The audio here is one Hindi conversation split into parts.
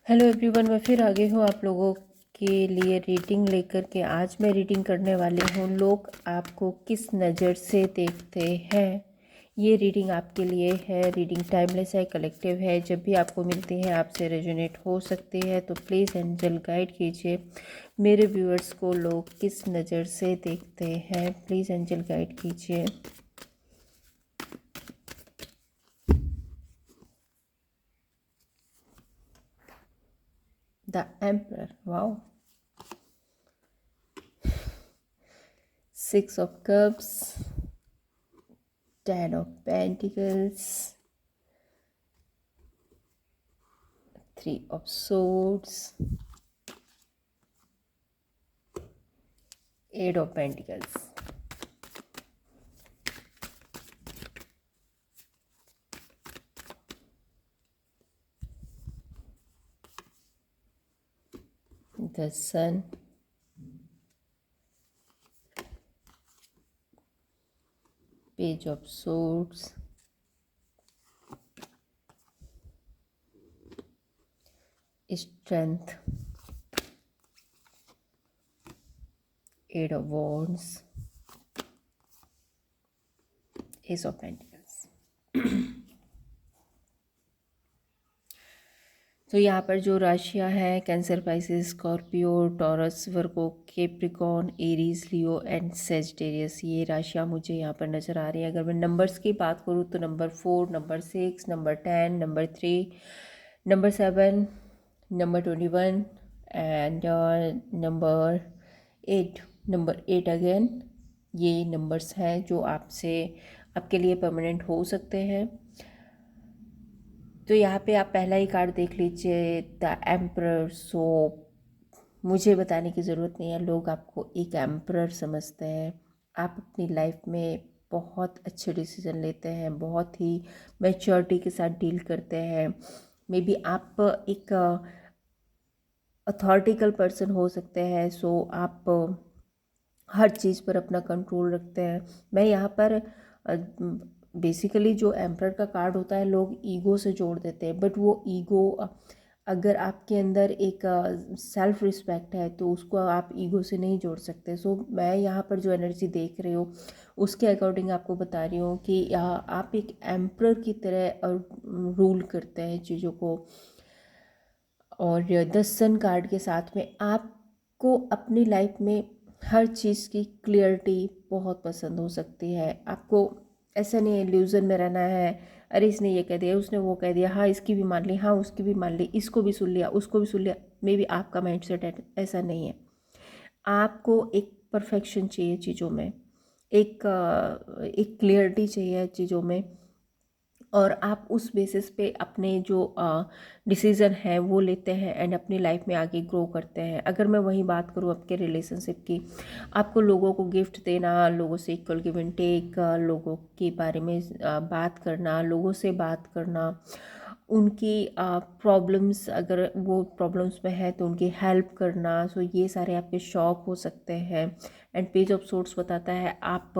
हेलो एवरीवन, मैं फिर आ गई हूँ आप लोगों के लिए रीडिंग लेकर के। आज मैं रीडिंग करने वाली हूँ लोग आपको किस नज़र से देखते हैं। ये रीडिंग आपके लिए है। रीडिंग टाइमलेस है, कलेक्टिव है। जब भी आपको मिलती है आपसे रेजोनेट हो सकती है, तो प्लीज़ एंजल गाइड कीजिए मेरे व्यूअर्स को लोग किस नज़र से देखते हैं। प्लीज़ एंजल गाइड कीजिए। The emperor, wow. 6 of Cups, 10 of Pentacles, 3 of Swords, 8 of Pentacles. The Sun, Page of Swords, Strength, 8 of Wands, Ace of Pentacles. तो यहाँ पर जो राशियाँ हैं cancer, Pisces, Scorpio, taurus, Virgo, Capricorn, Aries, Leo and Sagittarius, ये राशियाँ मुझे यहाँ पर नज़र आ रही हैं। अगर मैं नंबर्स की बात करूँ तो number 4, number 6, number 10, number 3, number 7, number 21 and number 8, number 8 again, ये नंबर्स हैं जो आपके लिए परमानेंट हो सकते हैं। तो यहाँ पे आप पहला ही कार्ड देख लीजिए, द एम्परर। सो मुझे बताने की ज़रूरत नहीं है, लोग आपको एक एम्परर समझते हैं। आप अपनी लाइफ में बहुत अच्छे डिसीजन लेते हैं, बहुत ही मैच्योरिटी के साथ डील करते हैं। मे बी आप एक अथॉरिटिकल पर्सन हो सकते हैं। सो आप हर चीज़ पर अपना कंट्रोल रखते हैं। मैं यहाँ पर बेसिकली जो एम्परर का कार्ड होता है लोग ईगो से जोड़ देते हैं, बट वो ईगो अगर आपके अंदर एक सेल्फ रिस्पेक्ट है तो उसको आप ईगो से नहीं जोड़ सकते। सो मैं यहाँ पर जो एनर्जी देख रही हूँ उसके अकॉर्डिंग आपको बता रही हूँ कि आप एक एम्परर की तरह रूल करते हैं चीज़ों को। और 10 सन कार्ड के साथ में आपको अपनी लाइफ में हर चीज़ की क्लियरिटी बहुत पसंद हो सकती है। आपको ऐसा नहीं है इल्यूजन में रहना है, अरे इसने ये कह दिया, उसने वो कह दिया, हाँ इसकी भी मान ली, हाँ उसकी भी मान ली, इसको भी सुन लिया, उसको भी सुन लिया। मे बी आपका माइंडसेट ऐसा नहीं है। आपको एक परफेक्शन चाहिए चीज़ों में, एक क्लियरिटी चाहिए चीज़ों में, और आप उस बेसिस पे अपने जो डिसीज़न है वो लेते हैं एंड अपनी लाइफ में आगे ग्रो करते हैं। अगर मैं वही बात करूँ आपके रिलेशनशिप की, आपको लोगों को गिफ्ट देना, लोगों से इक्वल गिव एंड टेक, लोगों के बारे में बात करना, लोगों से बात करना, उनकी प्रॉब्लम्स अगर वो प्रॉब्लम्स में है तो उनकी हेल्प करना। सो ये सारे आपके शौक हो सकते हैं। एंड पेज ऑफ सोर्ट्स बताता है आप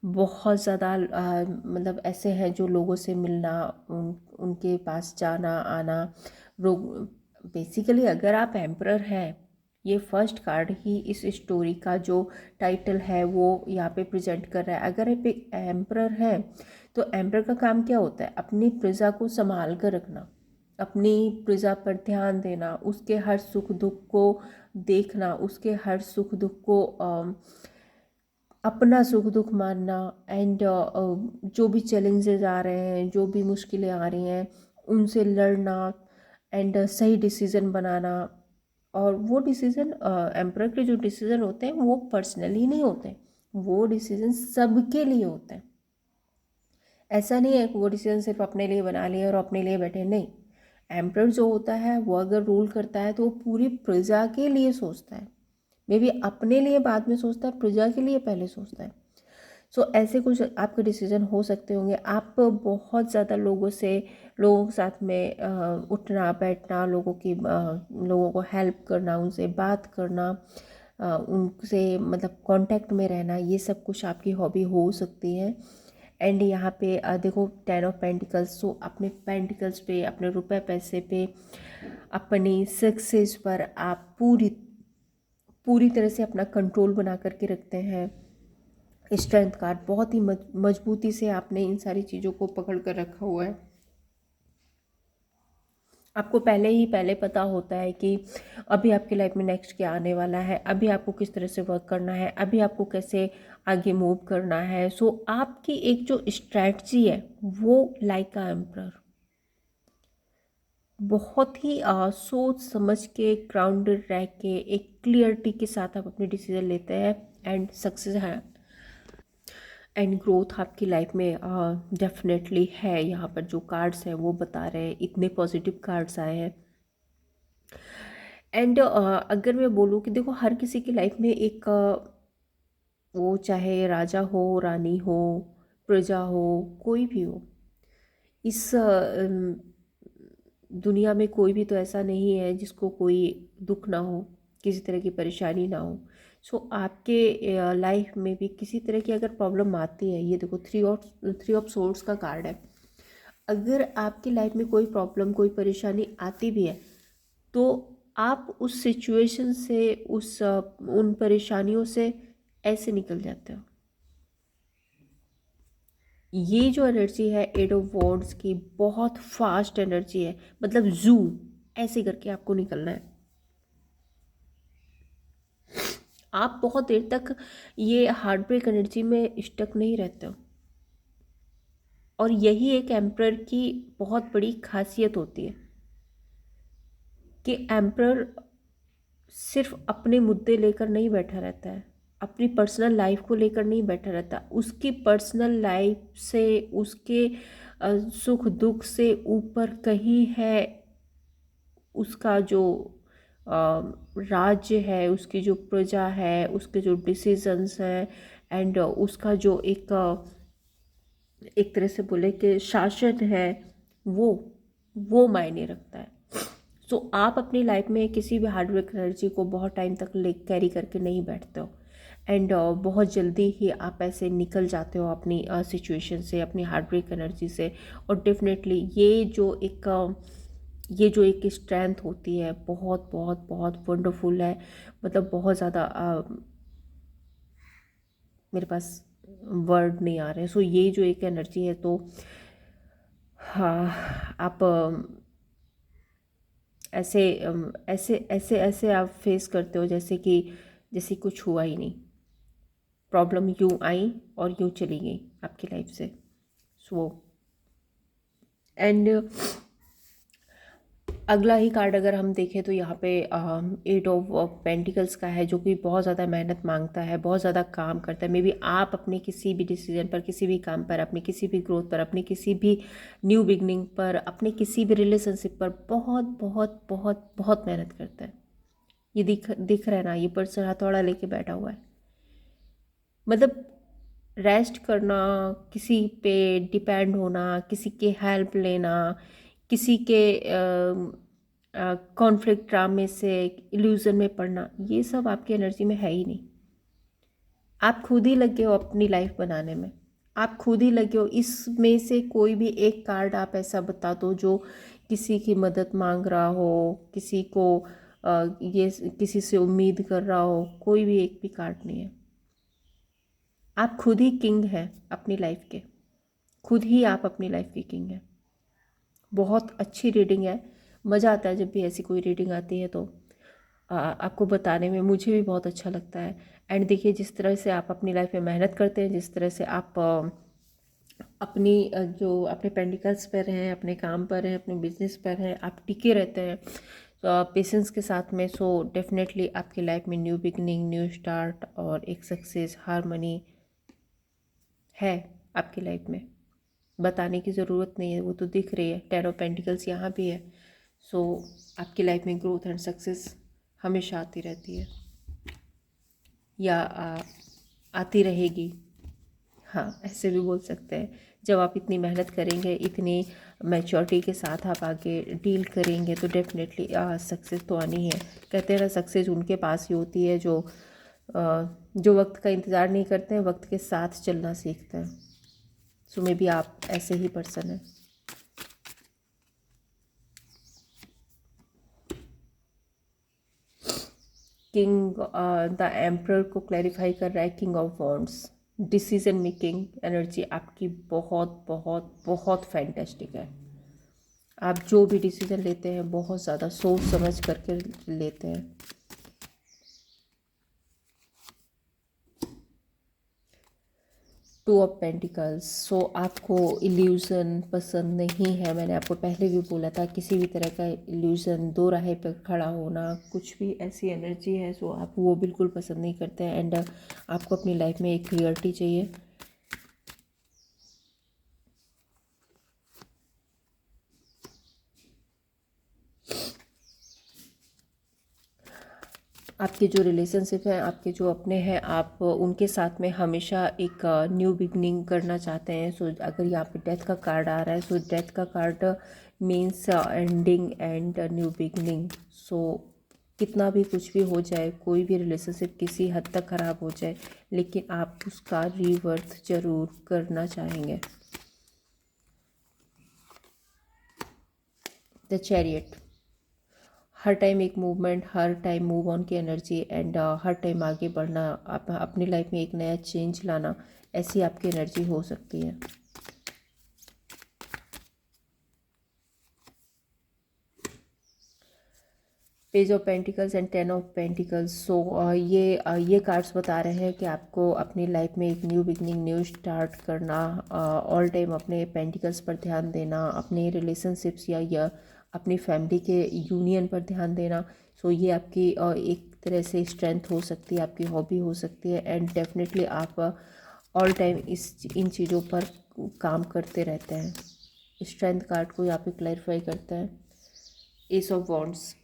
बहुत ज़्यादा मतलब ऐसे हैं जो लोगों से मिलना, उनके पास जाना आना। लोग बेसिकली अगर आप एम्परर हैं, ये फर्स्ट कार्ड ही इस स्टोरी का जो टाइटल है वो यहाँ पे प्रेजेंट कर रहा है। अगर आप एक एम्परर है तो एम्परर का काम क्या होता है? अपनी प्रजा को संभाल कर रखना, अपनी प्रजा पर ध्यान देना, उसके हर सुख दुख को देखना, उसके हर सुख दुख को अपना सुख दुख मानना। एंड जो भी चैलेंजेस आ रहे हैं, जो भी मुश्किलें आ रही हैं, उनसे लड़ना एंड सही डिसीज़न बनाना। और वो डिसीज़न एम्परर के जो डिसीज़न होते हैं वो पर्सनली नहीं होते, वो डिसीज़न सबके लिए होते हैं। ऐसा नहीं है कि वो डिसीज़न सिर्फ अपने लिए बना लिए और अपने लिए बैठे, नहीं। एम्परर जो होता है वो अगर रूल करता है तो वो पूरी प्रजा के लिए सोचता है। मे बी अपने लिए बाद में सोचता है, प्रजा के लिए पहले सोचता है। सो ऐसे कुछ आपके डिसीजन हो सकते होंगे। आप बहुत ज़्यादा लोगों के साथ में उठना बैठना, लोगों को हेल्प करना, उनसे बात करना, उनसे मतलब कांटेक्ट में रहना, ये सब कुछ आपकी हॉबी हो सकती है। एंड यहाँ पे देखो 10 ऑफ पेंटिकल्स, सो अपने पेंटिकल्स पे, अपने रुपए पैसे पे, अपनी सक्सेस पर आप पूरी पूरी तरह से अपना कंट्रोल बना करके रखते हैं। स्ट्रेंथ कार्ड, बहुत ही मजबूती से आपने इन सारी चीज़ों को पकड़ कर रखा हुआ है। आपको पहले पता होता है कि अभी आपकी लाइफ में नेक्स्ट क्या आने वाला है, अभी आपको किस तरह से वर्क करना है, अभी आपको कैसे आगे मूव करना है। सो आपकी एक जो स्ट्रैटेजी है वो लाइक अ एम्परर, बहुत ही सोच समझ के, ग्राउंडेड रह के, एक क्लियरिटी के साथ आप अपने डिसीजन लेते हैं एंड सक्सेस है एंड ग्रोथ आपकी लाइफ में डेफिनेटली है। यहाँ पर जो कार्ड्स हैं वो बता रहे हैं, इतने पॉजिटिव कार्ड्स आए हैं। एंड अगर मैं बोलूँ कि देखो हर किसी की लाइफ में एक वो चाहे राजा हो, रानी हो, प्रजा हो, कोई भी हो, इस दुनिया में कोई भी तो ऐसा नहीं है जिसको कोई दुख ना हो, किसी तरह की परेशानी ना हो। सो आपके लाइफ में भी किसी तरह की अगर प्रॉब्लम आती है, ये देखो थ्री ऑफ सोर्ड्स का कार्ड है, अगर आपकी लाइफ में कोई प्रॉब्लम, कोई परेशानी आती भी है तो आप उस सिचुएशन से, उन परेशानियों से ऐसे निकल जाते हो। ये जो एनर्जी है एट ऑफ वॉन्ड्स की, बहुत फास्ट एनर्जी है, मतलब जूम ऐसे करके आपको निकलना है। आप बहुत देर तक ये हार्ट ब्रेक एनर्जी में स्टक नहीं रहते हो। और यही एक एम्परर की बहुत बड़ी खासियत होती है कि एम्परर सिर्फ अपने मुद्दे लेकर नहीं बैठा रहता है, अपनी पर्सनल लाइफ को लेकर नहीं बैठा रहता, उसकी पर्सनल लाइफ से, उसके सुख दुख से ऊपर कहीं है उसका जो राज्य है, उसकी जो प्रजा है, उसके जो डिसीजंस हैं एंड उसका जो एक तरह से बोले कि शासन है, वो मायने रखता है। सो आप अपनी लाइफ में किसी भी हार्ड वर्क एनर्जी को बहुत टाइम तक ले कैरी करके नहीं बैठते हो एंड बहुत जल्दी ही आप ऐसे निकल जाते हो अपनी सिचुएशन से, अपनी हार्ड वर्क एनर्जी से। और डेफिनेटली ये जो एक स्ट्रेंथ होती है, बहुत बहुत बहुत वंडरफुल है। मतलब बहुत ज़्यादा मेरे पास वर्ड नहीं आ रहे। सो ये जो एक एनर्जी है, तो हाँ, आप ऐसे आप फेस करते हो जैसे कुछ हुआ ही नहीं। प्रॉब्लम यूं आई और यूं चली गई आपकी लाइफ से। सो एंड अगला ही कार्ड अगर हम देखें तो यहाँ पे एट ऑफ पेंटिकल्स का है, जो कि बहुत ज़्यादा मेहनत मांगता है, बहुत ज़्यादा काम करता है। मे बी आप अपने किसी भी डिसीजन पर, किसी भी काम पर, अपने किसी भी ग्रोथ पर, अपने किसी भी न्यू बिगनिंग पर, अपने किसी भी रिलेशनशिप पर बहुत बहुत बहुत बहुत मेहनत करता है। ये दिख रहा है ना, ये पर्सन हथौड़ा लेके बैठा हुआ है। मतलब रेस्ट करना, किसी पे डिपेंड होना, किसी के हेल्प लेना, किसी के कॉन्फ्लिक्ट ड्रामे से इल्यूजन में पड़ना, ये सब आपकी एनर्जी में है ही नहीं। आप खुद ही लगे हो अपनी लाइफ बनाने में, आप खुद ही लगे हो। इसमें से कोई भी एक कार्ड आप ऐसा बता दो जो किसी की मदद मांग रहा हो, किसी को ये किसी से उम्मीद कर रहा हो, कोई भी एक भी कार्ड नहीं है। आप खुद ही किंग हैं अपनी लाइफ के, खुद ही आप अपनी लाइफ के किंग हैं। बहुत अच्छी रीडिंग है, मज़ा आता है जब भी ऐसी कोई रीडिंग आती है, तो आपको बताने में मुझे भी बहुत अच्छा लगता है। एंड देखिए, जिस तरह से आप अपनी लाइफ में मेहनत करते हैं, जिस तरह से आप अपनी जो अपने पेंडिकल्स पर हैं, अपने काम पर हैं, अपने बिजनेस पर हैं, आप टिके रहते हैं तो पेशेंस के साथ में। सो डेफिनेटली आपकी लाइफ में न्यू बिगनिंग, न्यू स्टार्ट और एक सक्सेस, हारमनी है आपकी लाइफ में। बताने की ज़रूरत नहीं है, वो तो दिख रही है। 10 ऑफ पेंटिकल्स यहाँ भी है। सो आपकी लाइफ में ग्रोथ एंड सक्सेस हमेशा आती रहती है, या आती रहेगी। हाँ, ऐसे भी बोल सकते हैं। जब आप इतनी मेहनत करेंगे, इतनी मैच्योरिटी के साथ आप आगे डील करेंगे, तो डेफिनेटली सक्सेस तो आनी है। कहते हैं ना, सक्सेस उनके पास ही होती है जो वक्त का इंतज़ार नहीं करते हैं, वक्त के साथ चलना सीखते हैं। सो मे बी आप ऐसे ही पर्सन हैं। किंग द एम्परर को क्लैरिफाई कर रहा है, king of wands. Decision making energy आपकी बहुत बहुत बहुत फैंटेस्टिक है। आप जो भी डिसीजन लेते हैं बहुत ज़्यादा सोच समझ करके लेते हैं। Two of pentacles. सो आपको इल्यूज़न पसंद नहीं है। मैंने आपको पहले भी बोला था, किसी भी तरह का इल्यूज़न, दो राहे पर खड़ा होना, कुछ भी ऐसी एनर्जी है सो आप वो बिल्कुल पसंद नहीं करते हैं। एंड आपको अपनी लाइफ में एक क्लियरिटी चाहिए। आपके जो रिलेशनशिप हैं, आपके जो अपने हैं, आप उनके साथ में हमेशा एक न्यू बिगनिंग करना चाहते हैं। सो अगर यहाँ पे डेथ का कार्ड आ रहा है, सो डेथ का card means ending and new beginning. So कितना भी कुछ भी हो जाए, कोई भी रिलेशनशिप किसी हद तक ख़राब हो जाए, लेकिन आप उसका रीबर्थ ज़रूर करना चाहेंगे। The chariot. हर टाइम एक movement, her time move on की एनर्जी एंड हर टाइम आगे बढ़ना, आप अपनी लाइफ में एक नया चेंज लाना, ऐसी आपकी एनर्जी हो सकती है। Page of pentacles and ten of pentacles. So ये कार्ड्स बता रहे हैं कि आपको अपनी लाइफ में एक न्यू बिगनिंग, न्यू स्टार्ट करना, ऑल टाइम अपने पेंटिकल्स पर ध्यान देना, अपने रिलेशनशिप्स या अपनी फैमिली के यूनियन पर ध्यान देना। सो ये आपकी एक तरह से स्ट्रेंथ हो सकती है, आपकी हॉबी हो सकती है। एंड डेफिनेटली आप ऑल टाइम इन चीज़ों पर काम करते रहते हैं। स्ट्रेंथ कार्ड को यहाँ पे क्लैरिफाई करता है। S of wands.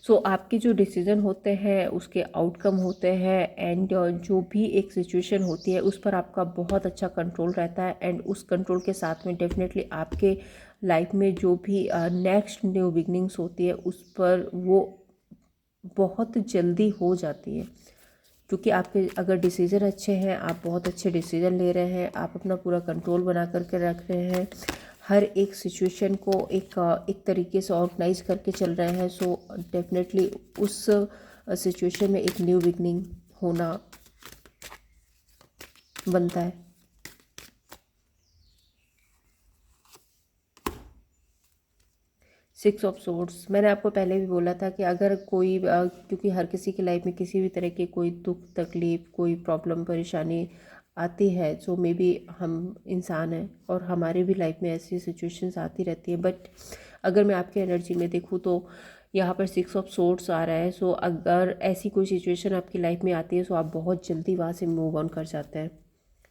सो आपके जो डिसीज़न होते हैं उसके आउटकम होते हैं। एंड जो भी एक सिचुएशन होती है उस पर आपका बहुत अच्छा कंट्रोल रहता है। एंड उस कंट्रोल के साथ में डेफिनेटली आपके लाइफ में जो भी नेक्स्ट न्यू बिगनिंग्स होती है उस पर वो बहुत जल्दी हो जाती है। क्योंकि आपके अगर डिसीज़न अच्छे हैं, आप बहुत अच्छे डिसीज़न ले रहे हैं, आप अपना पूरा कंट्रोल बना करके रख रहे हैं, हर एक सिचुएशन को एक तरीके से ऑर्गेनाइज करके चल रहे हैं। सो डेफिनेटली उस सिचुएशन में एक न्यू बिगनिंग होना बनता है। Six of swords. मैंने आपको पहले भी बोला था कि अगर कोई क्योंकि हर किसी की लाइफ में किसी भी तरह की कोई दुख तकलीफ़, कोई प्रॉब्लम परेशानी आती है। सो मे बी हम इंसान हैं और हमारी भी लाइफ में ऐसी सिचुएशंस आती रहती हैं। बट अगर मैं आपकी एनर्जी में देखूँ तो यहाँ पर सिक्स ऑफ सोर्ड्स आ रहा है। सो अगर ऐसी कोई सिचुएशन आपकी लाइफ में आती है सो आप बहुत जल्दी वहाँ से मूव ऑन कर जाते हैं।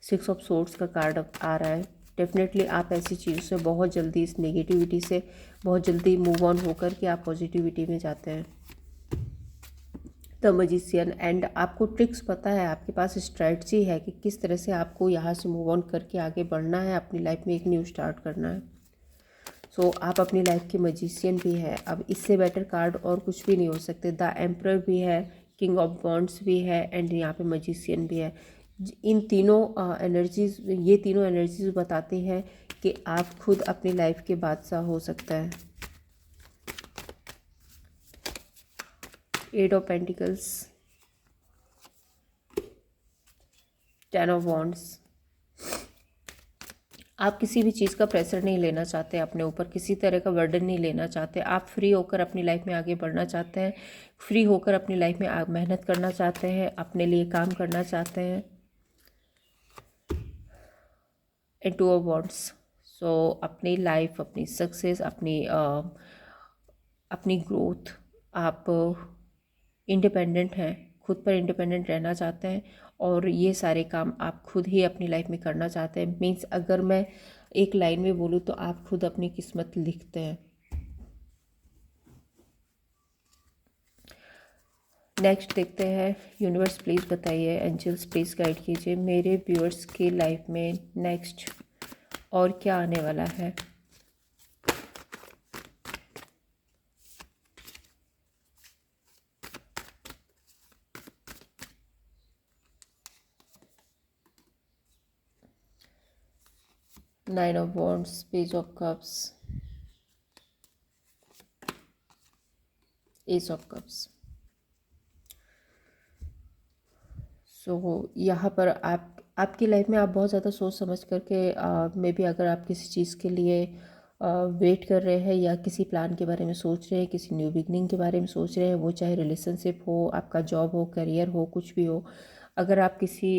सिक्स ऑफ सोर्ड्स का कार्ड आ रहा है। डेफिनेटली आप ऐसी चीज़ों से बहुत जल्दी, इस नेगेटिविटी से बहुत जल्दी मूव ऑन होकर के आप पॉजिटिविटी में जाते हैं। The magician. एंड आपको ट्रिक्स पता है, आपके पास स्ट्रेटजी है कि किस तरह से आपको यहाँ से मूव ऑन करके आगे बढ़ना है, अपनी लाइफ में एक न्यू स्टार्ट करना है। सो आप अपनी लाइफ के मजिशियन भी हैं। अब इससे बेटर कार्ड और कुछ भी नहीं हो सकते। द एम्परर भी है, किंग ऑफ वॉन्ड्स भी है एंड यहाँ पे मजिशियन भी है। इन तीनों एनर्जीज, ये तीनों एनर्जीज बताती हैं कि आप खुद अपनी लाइफ के बादशाह हो सकता है। Eight of pentacles, ten of wands. आप किसी भी चीज़ का प्रेशर नहीं लेना चाहते अपने ऊपर, किसी तरह का बर्डन नहीं लेना चाहते। आप फ्री होकर अपनी लाइफ में आगे बढ़ना चाहते हैं, फ्री होकर अपनी लाइफ में मेहनत करना चाहते हैं, अपने लिए काम करना चाहते हैं। And two of wands. So अपनी लाइफ, अपनी सक्सेस, अपनी ग्रोथ, आप इंडिपेंडेंट हैं, खुद पर इंडिपेंडेंट रहना चाहते हैं और ये सारे काम आप खुद ही अपनी लाइफ में करना चाहते हैं। मीन्स अगर मैं एक लाइन में बोलूँ तो आप खुद अपनी किस्मत लिखते हैं। नेक्स्ट देखते हैं। यूनिवर्स प्लीज़ बताइए, एंजल्स प्लीज़ गाइड कीजिए मेरे व्यूअर्स की लाइफ में नेक्स्ट और क्या आने वाला है। Nine of wands, page of cups, ace of cups. So यहाँ पर आपकी लाइफ में आप बहुत ज़्यादा सोच समझ करके मे बी अगर आप किसी चीज़ के लिए वेट कर रहे हैं या किसी प्लान के बारे में सोच रहे हैं, किसी न्यू बिगनिंग के बारे में सोच रहे हैं, वो चाहे रिलेशनशिप हो, आपका जॉब हो, करियर हो, कुछ भी हो, अगर आप किसी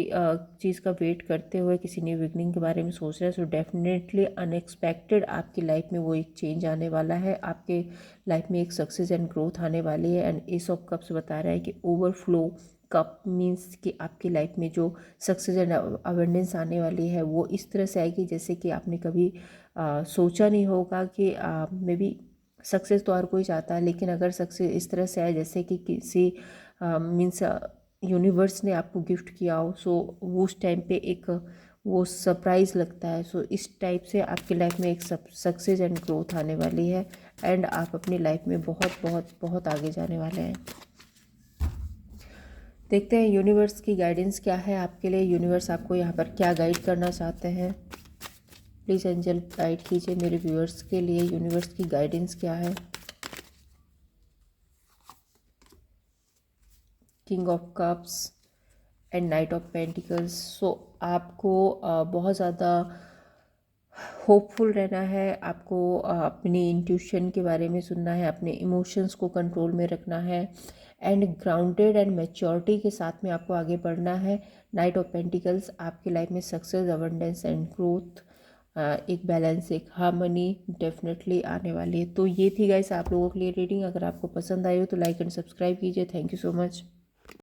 चीज़ का वेट करते हुए किसी न्यू बिगनिंग के बारे में सोच रहे हैं, सो डेफिनेटली अनएक्सपेक्टेड आपकी लाइफ में वो एक चेंज आने वाला है, आपके लाइफ में एक सक्सेस एंड ग्रोथ आने वाली है। एंड एस ऑफ कप्स बता रहा है कि ओवरफ्लो कप मीन्स कि आपकी लाइफ में जो सक्सेस एंड अवेंडेंस आने वाली है वो इस तरह से आएगी जैसे कि आपने कभी सोचा नहीं होगा कि मे बी सक्सेस तो हर कोई चाहता है, लेकिन अगर सक्सेस इस तरह से आए जैसे कि किसी मीन्स यूनिवर्स ने आपको गिफ्ट किया हो, सो वो उस टाइम पे एक वो सरप्राइज़ लगता है। सो इस टाइप से आपकी लाइफ में एक सक्सेस एंड ग्रोथ आने वाली है एंड आप अपनी लाइफ में बहुत बहुत बहुत आगे जाने वाले हैं। देखते हैं यूनिवर्स की गाइडेंस क्या है आपके लिए, यूनिवर्स आपको यहाँ पर क्या गाइड करना चाहते हैं। प्लीज़ एंजल गाइड कीजिए मेरे व्यूअर्स के लिए, यूनिवर्स की गाइडेंस क्या है। King of cups and knight of pentacles. So आपको बहुत ज़्यादा होपफुल रहना है, आपको अपनी इंट्यूशन के बारे में सुनना है, अपने इमोशंस को कंट्रोल में रखना है एंड ग्राउंडेड एंड मैच्योरिटी के साथ में आपको आगे बढ़ना है। नाइट ऑफ पेंटिकल्स आपकी लाइफ में सक्सेस, अबंडेंस एंड ग्रोथ, एक बैलेंस, एक हार्मनी डेफिनेटली आने वाली है। तो ये थी गाइस आप लोगों के लिए रीडिंग। अगर आपको पसंद आई हो तो लाइक एंड सब्सक्राइब कीजिए। Thank you so much.